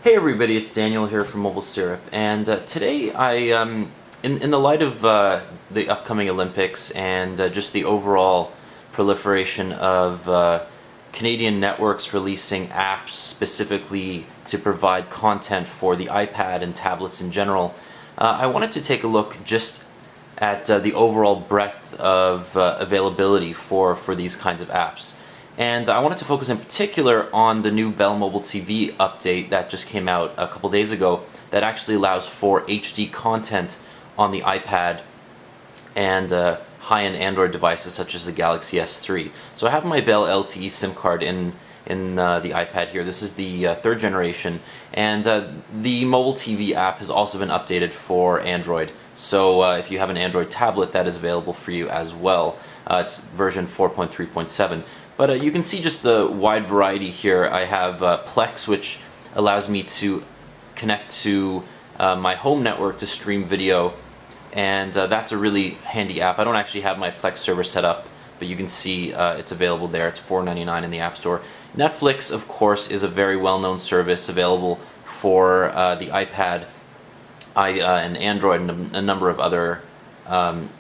Hey everybody, it's Daniel here from Mobile Syrup, and today in the light of the upcoming Olympics and just the overall proliferation of Canadian networks releasing apps specifically to provide content for the iPad and tablets in general, I wanted to take a look just at the overall breadth of availability for these kinds of apps. And I wanted to focus in particular on the new Bell Mobile TV update that just came out a couple days ago that actually allows for HD content on the iPad and high-end Android devices such as the Galaxy S3. So I have my Bell LTE SIM card in the iPad here. This is the third generation, and the mobile TV app has also been updated for Android. So if you have an Android tablet, that is available for you as well. It's version 4.3.7. But you can see just the wide variety here. I have Plex, which allows me to connect to my home network to stream video, and that's a really handy app. I don't actually have my Plex server set up, but you can see it's available there. It's $4.99 in the App Store. Netflix, of course, is a very well-known service available for the iPad and Android and a number of other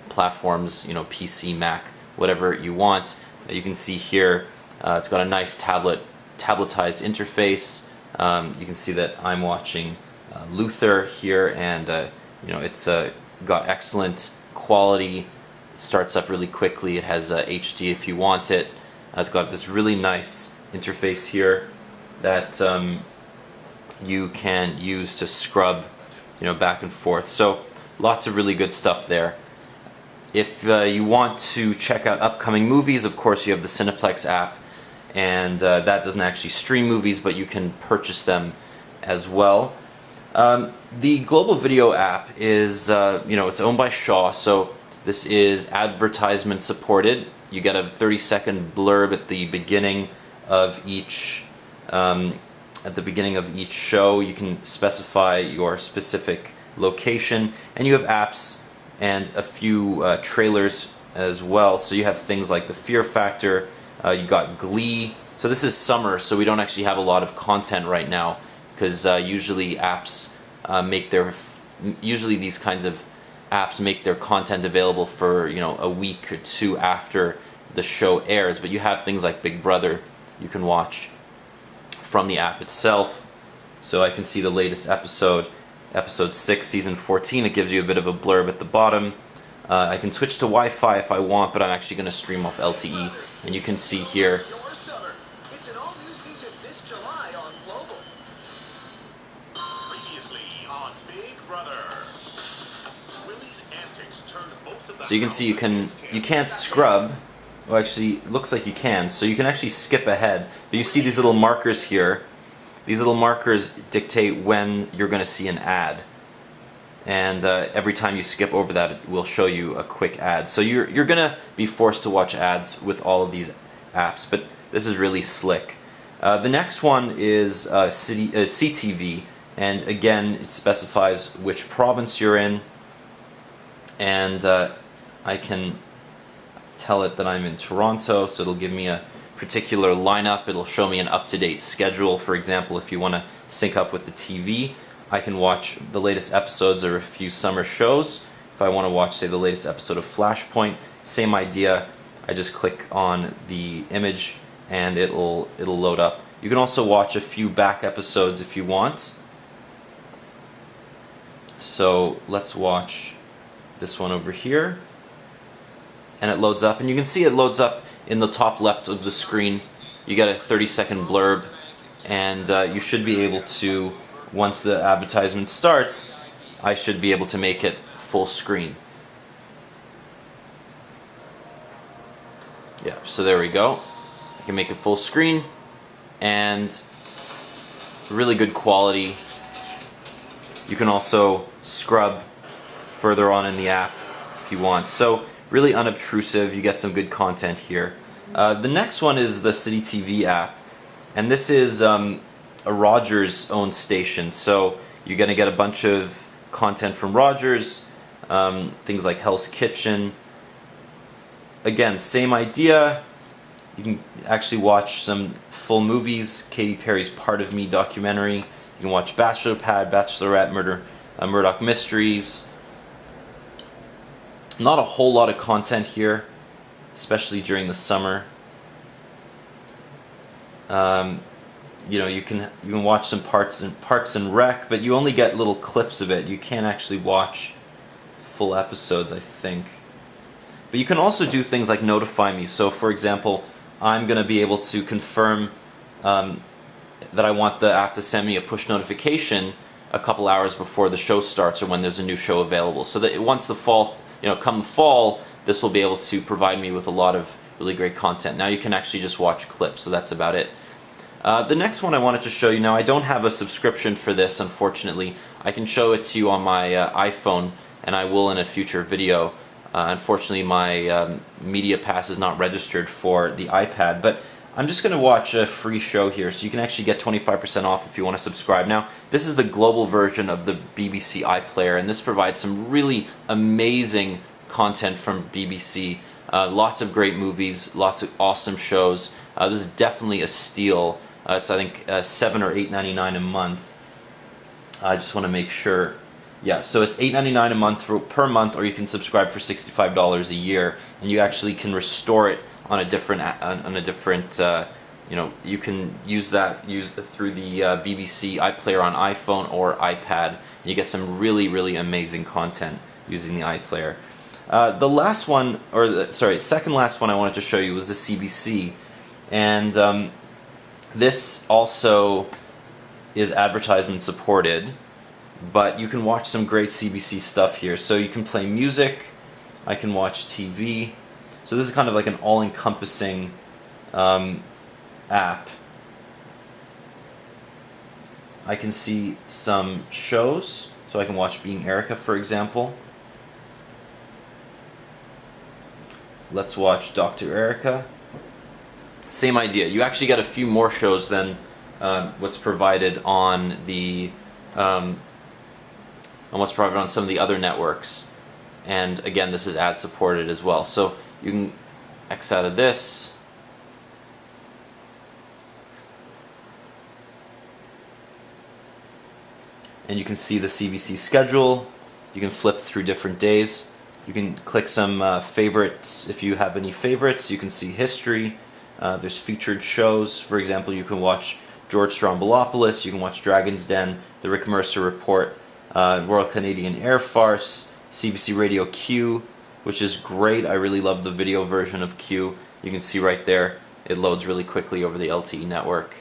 platforms, you know, PC, Mac, whatever you want. You can see here it's got a nice tabletized interface. You can see that I'm watching Luther here, and you know, it's got excellent quality. It starts up really quickly. It has HD if you want it. It's got this really nice interface here that you can use to scrub, you know, back and forth. So lots of really good stuff there. If you want to check out upcoming movies, of course you have the Cineplex app, and that doesn't actually stream movies, but you can purchase them as well. The Global Video app is, you know, it's owned by Shaw, so this is advertisement supported. You get a 30-second blurb at the beginning of each show. You can specify your specific location, and you have apps and a few trailers as well. So you have things like the Fear Factor, you got Glee. So this is summer, so we don't actually have a lot of content right now, because usually these kinds of apps make their content available for, you know, a week or two after the show airs. But you have things like Big Brother you can watch from the app itself. So I can see the latest episode. Episode 6, Season 14, it gives you a bit of a blurb at the bottom. I can switch to Wi-Fi if I want, but I'm actually going to stream off LTE. And you can see here. It's an all-new season this July on Global. Previously on Big Brother. Willie's antics turned most of the So you can see you can't scrub. Well, actually, it looks like you can. So you can actually skip ahead. But you see these little markers here. These little markers dictate when you're going to see an ad, and every time you skip over that, it will show you a quick ad. So you're going to be forced to watch ads with all of these apps, but this is really slick. The next one is CTV, and again, it specifies which province you're in, and I can tell it that I'm in Toronto, so it'll give me a particular lineup. It'll show me an up-to-date schedule. For example, if you want to sync up with the TV, I can watch the latest episodes of a few summer shows. If I want to watch, say, the latest episode of Flashpoint, same idea. I just click on the image and it'll load up. You can also watch a few back episodes if you want. So let's watch this one over here, and it loads up, and you can see it loads up in the top left of the screen. You get a 30-second blurb, and you should be able to, once the advertisement starts, I should be able to make it full screen. Yeah, so there we go. I can make it full screen, and really good quality. You can also scrub further on in the app if you want. So really unobtrusive. You get some good content here. The next one is the City TV app, and this is a Rogers owned station, so you're going to get a bunch of content from Rogers, things like Hell's Kitchen. Again, same idea. You can actually watch some full movies, Katy Perry's Part of Me documentary, You can watch Bachelor Pad, Bachelorette, Murdoch Mysteries. Not a whole lot of content here, especially during the summer. You know, you can watch some Parks and Rec, but you only get little clips of it. You can't actually watch full episodes, I think. But you can also do things like notify me. So, for example, I'm going to be able to confirm that I want the app to send me a push notification a couple hours before the show starts or when there's a new show available. So that once the fall, come fall, this will be able to provide me with a lot of really great content. Now you can actually just watch clips, so that's about it. The next one I wanted to show you, now I don't have a subscription for this, unfortunately. I can show it to you on my iPhone, and I will in a future video. Unfortunately, my Media Pass is not registered for the iPad, but I'm just going to watch a free show here, so you can actually get 25% off if you want to subscribe. Now, this is the global version of the BBC iPlayer, and this provides some really amazing content from BBC. Lots of great movies, lots of awesome shows. This is definitely a steal. It's, I think, $7 or $8.99 a month. I just want to make sure. Yeah, so it's $8.99 a month per month, or you can subscribe for $65 a year, and you actually can restore it on a different you can use through the BBC iPlayer on iPhone or iPad. You get some really amazing content using the iPlayer. The last one, second last one I wanted to show you was the CBC, and this also is advertisement supported, but you can watch some great CBC stuff here. So you can play music, I can watch TV. So this is kind of like an all-encompassing app. I can see some shows, so I can watch Being Erica, for example. Let's watch Dr. Erica. Same idea. You actually get a few more shows than what's provided on the on what's provided on some of the other networks. And again, this is ad supported as well. So you can X out of this. And you can see the CBC schedule. You can flip through different days. You can click some favorites if you have any favorites. You can see history. There's featured shows. For example, you can watch George Stroumboulopoulos. You can watch Dragon's Den, The Rick Mercer Report, Royal Canadian Air Farce, CBC Radio Q, which is great. I really love the video version of Q. You can see right there, it loads really quickly over the LTE network.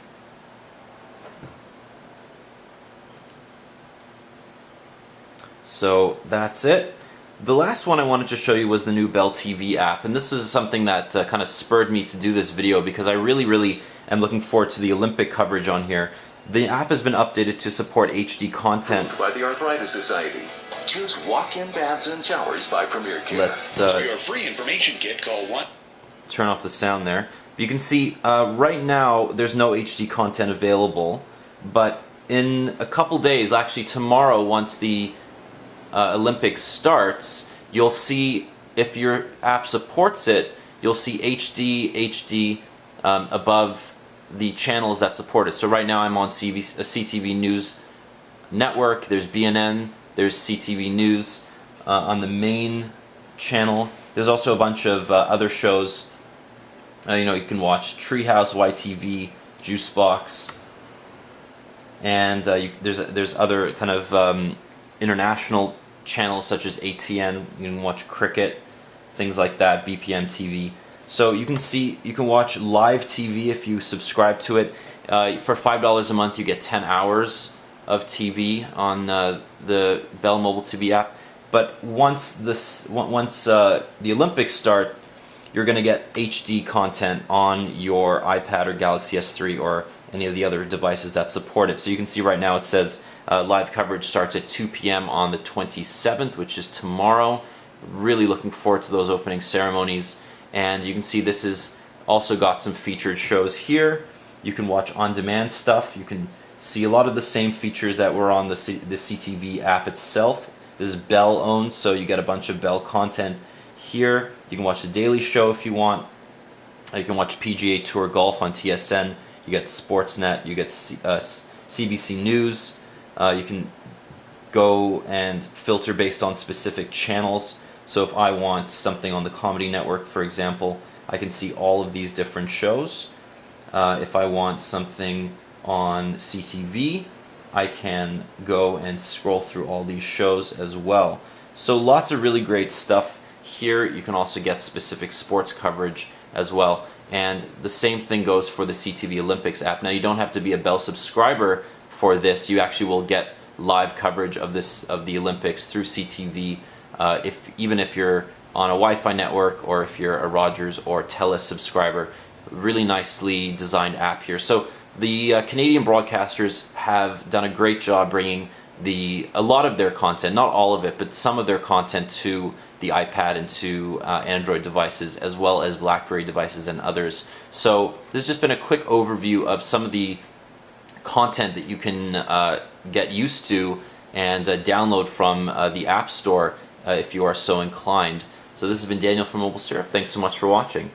So that's it. The last one I wanted to show you was the new Bell TV app, and this is something that kind of spurred me to do this video because I really am looking forward to the Olympic coverage on here. The app has been updated to support HD content. By the Arthritis Society. Choose walk-in baths and showers by Premier Care. Let's For your free information kit, call 1. turn off the sound there. You can see right now there's no HD content available, but in a couple days, actually tomorrow, once the Olympics starts, you'll see, if your app supports it, you'll see HD above the channels that support it. So right now I'm on CTV News Network, there's BNN, there's CTV News on the main channel. There's also a bunch of other shows. You can watch Treehouse, YTV, Juicebox, and there's other kind of international channels such as ATN. You can watch cricket, things like that, BPM TV. So you can watch live TV if you subscribe to it. For $5 a month, you get 10 hours of TV on the Bell Mobile TV app. But once the Olympics start, you're going to get HD content on your iPad or Galaxy S3 or any of the other devices that support it. So you can see right now it says live coverage starts at 2 p.m. on the 27th, which is tomorrow. Really looking forward to those opening ceremonies. And you can see this is also got some featured shows here. You can watch on-demand stuff. You can see a lot of the same features that were on the CTV app itself. This is Bell owned, so you get a bunch of Bell content here. You can watch The Daily Show if you want. You can watch PGA Tour Golf on TSN. You get Sportsnet. You get CBC News. You can go and filter based on specific channels. So if I want something on the Comedy Network, for example, I can see all of these different shows. If I want something on CTV, I can go and scroll through all these shows as well. So lots of really great stuff here. You can also get specific sports coverage as well. And the same thing goes for the CTV Olympics app. Now, you don't have to be a Bell subscriber for this. You actually will get live coverage of the Olympics through CTV, even if you're on a Wi-Fi network or if you're a Rogers or Telus subscriber. Really nicely designed app here. So the Canadian broadcasters have done a great job bringing a lot of their content, not all of it, but some of their content to the iPad and to Android devices, as well as BlackBerry devices and others. So there's just been a quick overview of some of the content that you can get used to and download from the App Store if you are so inclined. So this has been Daniel from Mobile Syrup. Thanks so much for watching.